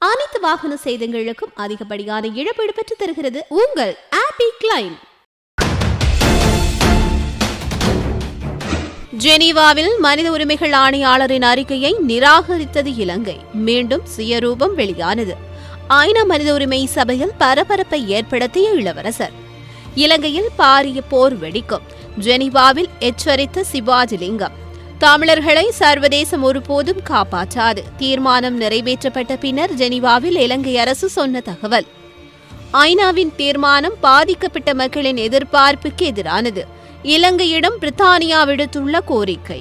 அனைத்து வாகன சேதங்களுக்கும் அதிகப்படியான இழப்பீடு பெற்று தருகிறது உங்கள் ஆப்பி கிளைம். ஜெனீவாவில் மனித உரிமைகள் ஆணையாளரின் அறிக்கையை நிராகரித்தது இலங்கை. மீண்டும் சுயரூபம் வெளியானது. ஐநா மனித உரிமை சபையில் பரபரப்பை ஏற்படுத்திய இளவரசர். இலங்கையில் பாரிய போர் வெடிக்கும், ஜெனீவாவில் எச்சரித்த சிவாஜிலிங்கம். தமிழர்களை சர்வதேசம் ஒருபோதும் காப்பாற்றாது, தீர்மானம் நிறைவேற்றப்பட்ட பின்னர் ஜெனீவாவில் இலங்கை அரசு சொன்ன தகவல். ஐநாவின் தீர்மானம் பாதிக்கப்பட்ட மக்களின் எதிர்பார்ப்புக்கு எதிரானது. இலங்கையிடம் பிரித்தானியா விடுத்துள்ள கோரிக்கை.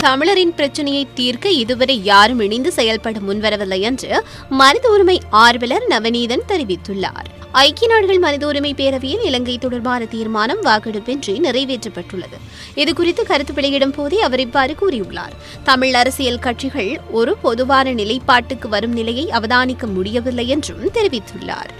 தமிழரின் பிரச்சனையை தீர்க்க இதுவரை யாரும் இணைந்து செயல்பட முன்வரவில்லை என்று மனித உரிமை ஆர்வலர் நவநீதன் தெரிவித்துள்ளார். ஐக்கிய நாடுகள் மனித உரிமை பேரவையில் இலங்கை தொடர்பான தீர்மானம் வாக்கெடுப்பின்றி நிறைவேற்றப்பட்டுள்ளது. இதுகுறித்து கருத்து வெளியிடும் போதே அவர் இவ்வாறு கூறியுள்ளார். தமிழ் அரசியல் கட்சிகள் ஒரு பொதுவான நிலைப்பாட்டுக்கு வரும் நிலையை அவதானிக்க முடியவில்லை என்றும் தெரிவித்துள்ளார்.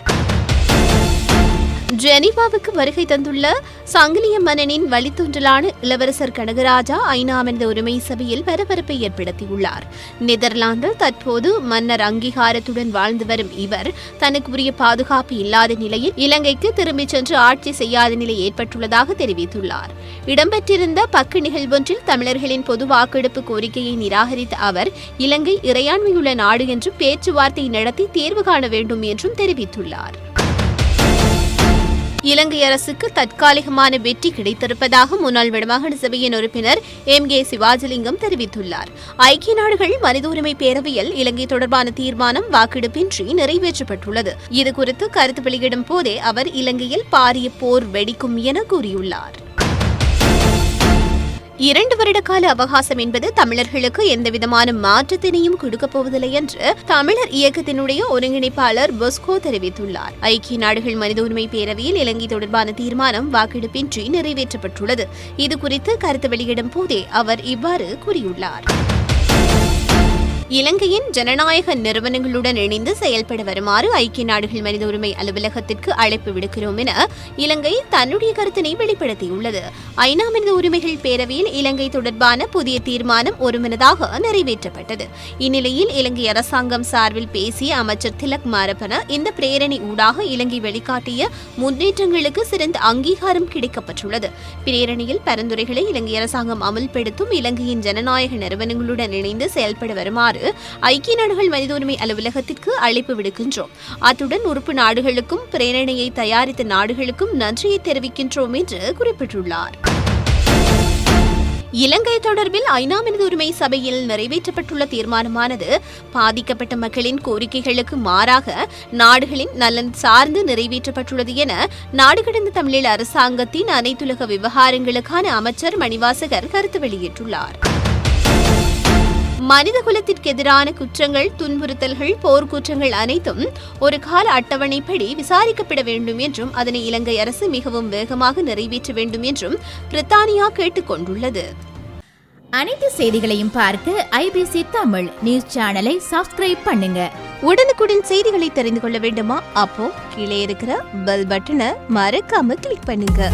ஜெனீவாவுக்கு வருகை தந்துள்ள சங்கிலிய மன்னனின் வழித்தோன்றலான இளவரசர் கனகராஜா ஐநா மனித உரிமை சபையில் பரபரப்பை ஏற்படுத்தியுள்ளார். நெதர்லாந்தில் தற்போது மன்னர் அங்கீகாரத்துடன் வாழ்ந்து வரும் இவர் தனக்கு உரிய பாதுகாப்பு இல்லாத நிலையில் இலங்கைக்கு திரும்பிச் சென்று ஆட்சி செய்யாத நிலை ஏற்பட்டுள்ளதாக தெரிவித்துள்ளார். இடம்பெற்றிருந்த பக்க நிகழ்வொன்றில் தமிழர்களின் பொது வாக்கெடுப்பு கோரிக்கையை நிராகரித்த அவர் இலங்கை இறையாண்மையுள்ள நாடு என்றும் பேச்சுவார்த்தை நடத்தி தீர்வு காண வேண்டும் என்றும் தெரிவித்துள்ளார். இலங்கை அரசுக்கு தற்காலிகமான வெற்றி கிடைத்திருப்பதாக முன்னாள் வடமாகாண சபையின் உறுப்பினர் MK சிவாஜிலிங்கம் தெரிவித்துள்ளார். ஐக்கிய நாடுகள் மனித உரிமை பேரவையில் இலங்கை தொடர்பான தீர்மானம் வாக்கெடுப்பின்றி நிறைவேற்றப்பட்டுள்ளது. இதுகுறித்து கருத்து வெளியிடும் போதே அவர் இலங்கையில் பாரிய போர் வெடிக்கும் என கூறியுள்ளார். 2 வருட கால அவகாசம் என்பது தமிழர்களுக்கு எந்தவிதமான மாற்றத்தினையும் கொடுக்கப் போவதில்லை என்று தமிழர் இயக்கத்தினுடைய ஒருங்கிணைப்பாளர் பொஸ்கோ தெரிவித்துள்ளார். ஐக்கிய நாடுகள் மனித உரிமை பேரவையில் இலங்கை தொடர்பான தீர்மானம் வாக்கெடுப்பின்றி நிறைவேற்றப்பட்டுள்ளது. இதுகுறித்து கருத்து வெளியிடும் போதே அவர் இவ்வாறு கூறியுள்ளார். இலங்கையின் ஜனநாயக நிறுவனங்களுடன் இணைந்து செயல்பட வருமாறு ஐக்கிய நாடுகள் மனித உரிமை அலுவலகத்திற்கு அழைப்பு விடுக்கிறோம் என இலங்கை தன்னுடைய கருத்தினை வெளிப்படுத்தியுள்ளது. ஐநா மனித உரிமைகள் பேரவையில் இலங்கை தொடர்பான புதிய தீர்மானம் ஒருமனதாக நிறைவேற்றப்பட்டது. இந்நிலையில் இலங்கை அரசாங்கம் சார்பில் பேசிய அமைச்சர் திலக் மாரப்பன இந்த பிரேரணை ஊடாக இலங்கை வெளிக்காட்டிய முன்னேற்றங்களுக்கு சிறந்த அங்கீகாரம் கிடைக்கப்பட்டுள்ளது. பிரேரணையில் பரிந்துரைகளை இலங்கை அரசாங்கம் அமல்படுத்தும் இலங்கையின் ஜனநாயக நிறுவனங்களுடன் இணைந்து செயல்பட வருமாறு ஐக்கிய நாடுகள் மனித உரிமை அலுவலகத்திற்கு அழைப்பு விடுக்கின்றோம். அத்துடன் உறுப்பு நாடுகளுக்கும் பிரேரணையை தயாரித்த நாடுகளுக்கும் நன்றியை தெரிவிக்கின்றோம் என்று குறிப்பிட்டுள்ளார். இலங்கை தொடர்பில் ஐநா மனித உரிமை சபையில் நிறைவேற்றப்பட்டுள்ள தீர்மானமானது பாதிக்கப்பட்ட மக்களின் கோரிக்கைகளுக்கு மாறாக நாடுகளின் நலன் சார்ந்து நிறைவேற்றப்பட்டுள்ளது என நாடு கடந்த தமிழீழ அரசாங்கத்தின் அனைத்துலக விவகாரங்களுக்கான அமைச்சர் மணிவாசகர் கருத்து வெளியிட்டுள்ளார். மனித குலத்திற்கு எதிரான குற்றங்கள், துன்புறுத்தல்கள், போர்க்குற்றங்கள் அனைத்தும் ஒரு கால அட்டவணைப்படி விசாரிக்கப்பட வேண்டும் என்றும் அதனை இலங்கை அரசு மிகவும் வேகமாக நிறைவேற்ற வேண்டும் என்றும் பிரித்தானியா கேட்டுக் கொண்டுள்ளது. அனைத்து செய்திகளையும் பார்க்க IBC தமிழ் நியூஸ் சேனலை சப்ஸ்கிரைப் பண்ணுங்க. உடனுக்குடன் செய்திகளை தெரிந்து கொள்ள வேண்டுமா? அப்போ கீழே இருக்கிற பெல் பட்டனை மறக்காம கிளிக் பண்ணுங்க.